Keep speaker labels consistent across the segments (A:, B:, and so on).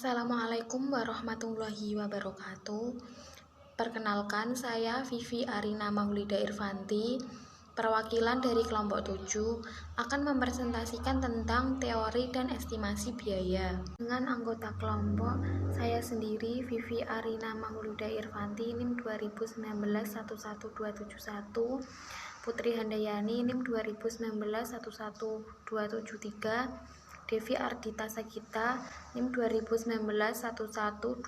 A: Assalamualaikum warahmatullahi wabarakatuh. Perkenalkan, saya Vivi Arina Maulida Irfanti, perwakilan dari kelompok 7, akan mempresentasikan tentang teori dan estimasi biaya. Dengan anggota kelompok, saya sendiri Vivi Arina Maulida Irfanti, NIM 2019 11271, Putri Handayani NIM 2019 11273, Devi Ardita Sagita NIM 2019 11281,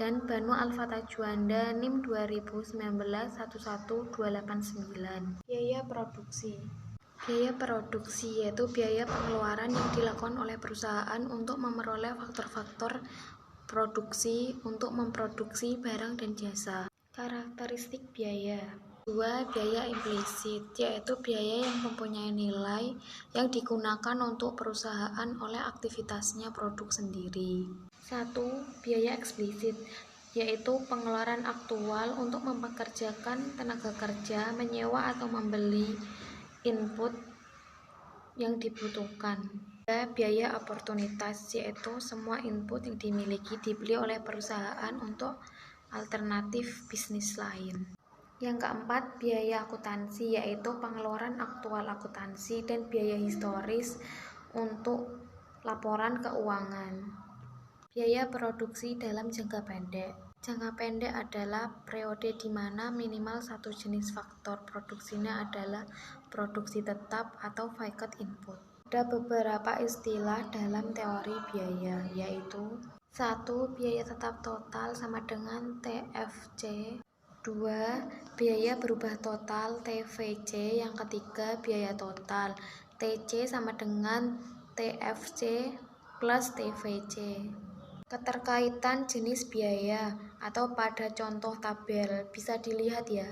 A: dan Banu Alfata Juanda NIM 2019 11289. Biaya produksi. Biaya produksi yaitu biaya pengeluaran yang dilakukan oleh perusahaan untuk memperoleh faktor-faktor produksi untuk memproduksi barang dan jasa. Karakteristik biaya. 2. Biaya implisit, yaitu biaya yang mempunyai nilai yang digunakan untuk perusahaan oleh aktivitasnya produk sendiri. 1. Biaya eksplisit, yaitu pengeluaran aktual untuk mempekerjakan tenaga kerja, menyewa atau membeli input yang dibutuhkan. 3. Biaya oportunitas, yaitu semua input yang dimiliki dibeli oleh perusahaan untuk alternatif bisnis lain. Yang keempat, biaya akuntansi, yaitu pengeluaran aktual akuntansi dan biaya historis untuk laporan keuangan. Biaya produksi dalam jangka pendek. Jangka pendek adalah periode di mana minimal satu jenis faktor produksinya adalah produksi tetap atau fixed input. Ada beberapa istilah dalam teori biaya, yaitu 1. Biaya tetap total sama dengan TFC. 2. Biaya berubah total TVC. Yang ketiga, biaya total TC sama dengan TFC plus TVC. Keterkaitan jenis biaya atau pada contoh tabel bisa dilihat ya.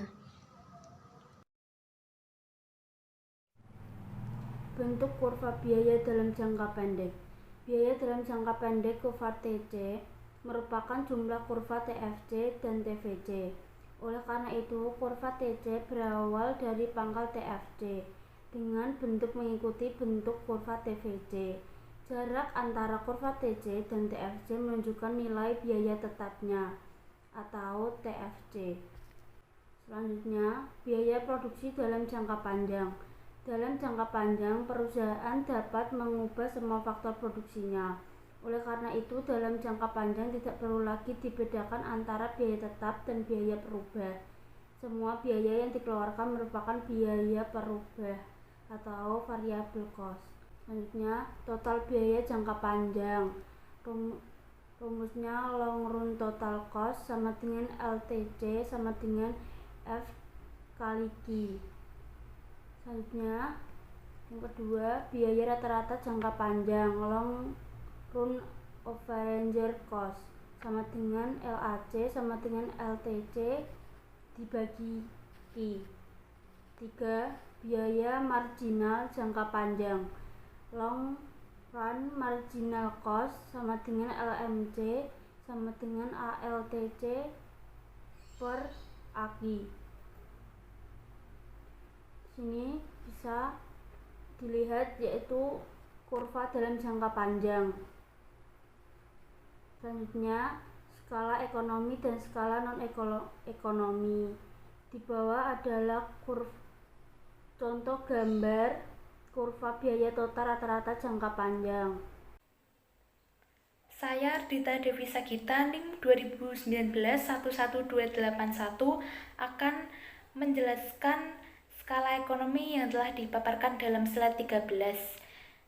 B: Bentuk kurva biaya dalam jangka pendek. Biaya dalam jangka pendek kurva TC merupakan jumlah kurva TFC dan TVC. Oleh karena itu, kurva TC berawal dari pangkal TFC dengan bentuk mengikuti bentuk kurva TVC. Jarak antara kurva TC dan TFC menunjukkan nilai biaya tetapnya atau TFC. Selanjutnya, biaya produksi dalam jangka panjang. Dalam jangka panjang, perusahaan dapat mengubah semua faktor produksinya. Oleh karena itu, dalam jangka panjang tidak perlu lagi dibedakan antara biaya tetap dan biaya berubah. Semua biaya yang dikeluarkan merupakan biaya berubah atau variable cost. Selanjutnya, total biaya jangka panjang. Rumusnya long run total cost sama dengan LTC sama dengan F kali Q. Selanjutnya, yang kedua, biaya rata-rata jangka panjang long run average cost sama dengan LAC sama dengan LTC dibagi Q. 3. Biaya marginal jangka panjang long run marginal cost sama dengan LMC sama dengan ALTC per AQ. Sini bisa dilihat yaitu kurva dalam jangka panjang. Selanjutnya, skala ekonomi dan skala non-ekonomi. Di bawah adalah contoh gambar kurva biaya total rata-rata jangka panjang.
A: Saya Ardita Devi Sagita NIM 2019 11281 akan menjelaskan skala ekonomi yang telah dipaparkan dalam slide 13.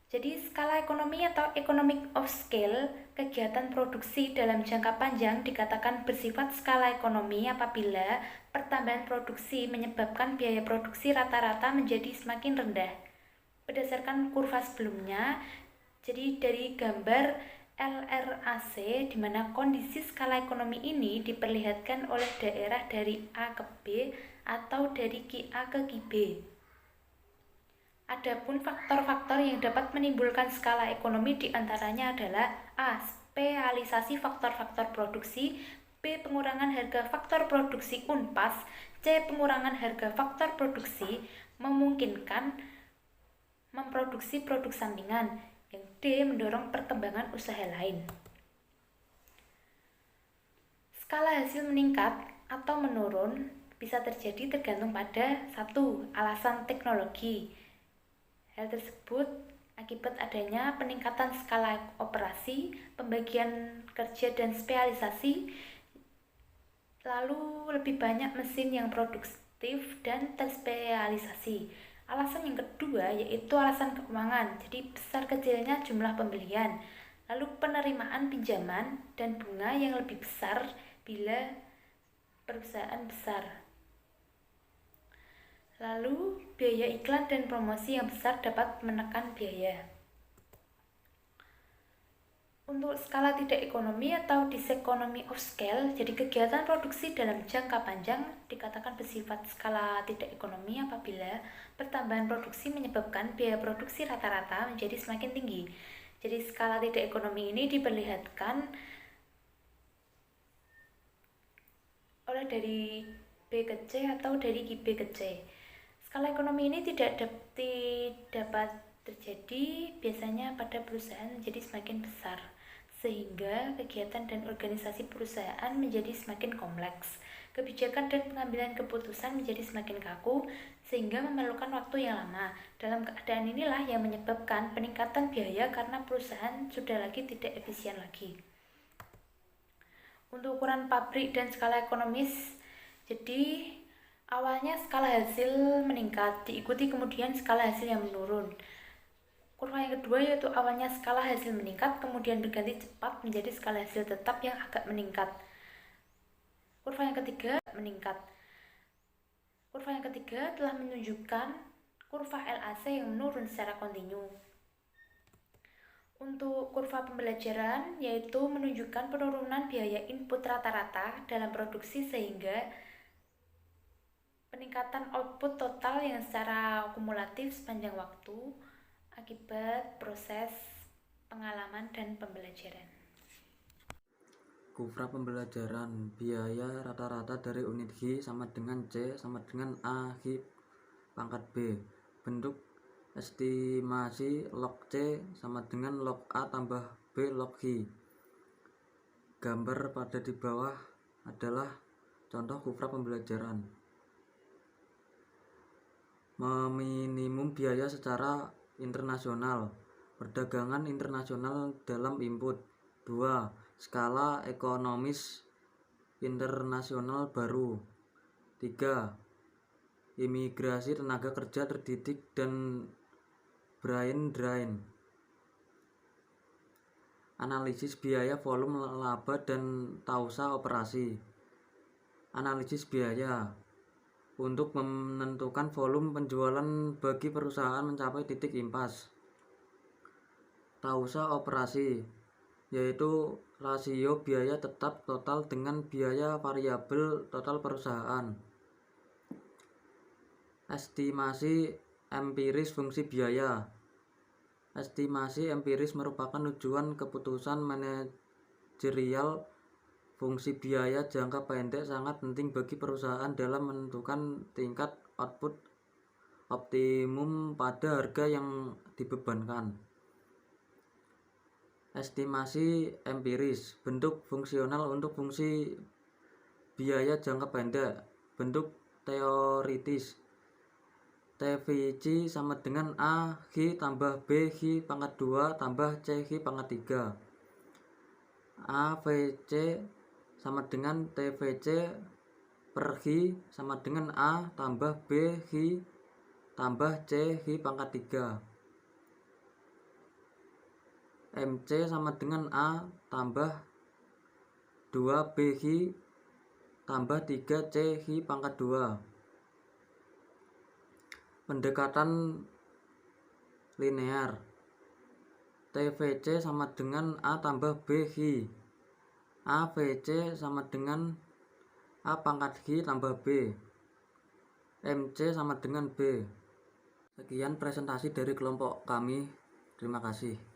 A: Jadi skala ekonomi atau economic of scale, kegiatan produksi dalam jangka panjang dikatakan bersifat skala ekonomi apabila pertambahan produksi menyebabkan biaya produksi rata-rata menjadi semakin rendah. Berdasarkan kurva sebelumnya, jadi dari gambar LRAC di mana kondisi skala ekonomi ini diperlihatkan oleh daerah dari A ke B atau dari QA ke QB. Adapun faktor-faktor yang dapat menimbulkan skala ekonomi diantaranya adalah A. Spesialisasi faktor-faktor produksi, B. Pengurangan harga faktor produksi unpas, C. Pengurangan harga faktor produksi memungkinkan memproduksi produk sampingan,
C: Yang D, mendorong perkembangan usaha lain. Skala hasil meningkat atau menurun bisa terjadi tergantung pada 1. Alasan teknologi. Hal tersebut akibat adanya peningkatan skala operasi, pembagian kerja dan spesialisasi, lalu lebih banyak mesin yang produktif dan terspesialisasi. Alasan yang kedua yaitu alasan keuangan, jadi besar kecilnya jumlah pembelian, lalu penerimaan pinjaman dan bunga yang lebih besar bila perusahaan besar. Lalu biaya iklan dan promosi yang besar dapat menekan biaya. Untuk skala tidak ekonomi atau diseconomy of scale, jadi kegiatan produksi dalam jangka panjang dikatakan bersifat skala tidak ekonomi apabila pertambahan produksi menyebabkan biaya produksi rata-rata menjadi semakin tinggi. Jadi skala tidak ekonomi ini diperlihatkan oleh dari B ke C atau dari B ke C. Skala ekonomi ini tidak dapat terjadi biasanya pada perusahaan menjadi semakin besar, sehingga kegiatan dan organisasi perusahaan menjadi semakin kompleks. Kebijakan dan pengambilan keputusan menjadi semakin kaku, sehingga memerlukan waktu yang lama. Dalam keadaan inilah yang menyebabkan peningkatan biaya karena perusahaan sudah tidak efisien lagi. Untuk ukuran pabrik dan skala ekonomis, jadi awalnya skala hasil meningkat, diikuti kemudian skala hasil yang menurun. Kurva yang kedua yaitu awalnya skala hasil meningkat, kemudian berganti cepat menjadi skala hasil tetap yang agak meningkat. Kurva yang ketiga meningkat. Kurva yang ketiga telah menunjukkan kurva LAC yang menurun secara kontinu. Untuk kurva pembelajaran yaitu menunjukkan penurunan biaya input rata-rata dalam produksi sehingga peningkatan output total yang secara kumulatif sepanjang waktu akibat proses pengalaman dan pembelajaran.
D: Kurva pembelajaran biaya rata-rata dari unit H sama dengan C sama dengan A H pangkat B. Bentuk estimasi log C sama dengan log A tambah B log H. Gambar pada di bawah adalah contoh kurva pembelajaran. Meminimum biaya secara internasional. Perdagangan internasional dalam input. 2. Skala ekonomis internasional baru. 3. Imigrasi tenaga kerja terdidik dan brain drain. Analisis biaya volume laba dan tausa operasi. Analisis biaya untuk menentukan volume penjualan bagi perusahaan mencapai titik impas. Tausa operasi yaitu rasio biaya tetap total dengan biaya variabel total perusahaan. Estimasi empiris fungsi biaya. Estimasi empiris merupakan tujuan keputusan manajerial. Fungsi biaya jangka pendek sangat penting bagi perusahaan dalam menentukan tingkat output optimum pada harga yang dibebankan. Estimasi empiris, bentuk fungsional untuk fungsi biaya jangka pendek, bentuk teoritis. TVC sama dengan A H tambah B H pangkat 2 tambah C H pangkat 3. AVC sama dengan TVC per H sama dengan A tambah B H tambah C H pangkat 3. MC sama dengan A tambah 2 B H tambah 3 C H pangkat 2. Pendekatan linear. TVC sama dengan A tambah B H. AVC sama dengan A pangkat H tambah B. MC sama dengan B. Sekian presentasi dari kelompok kami. Terima kasih.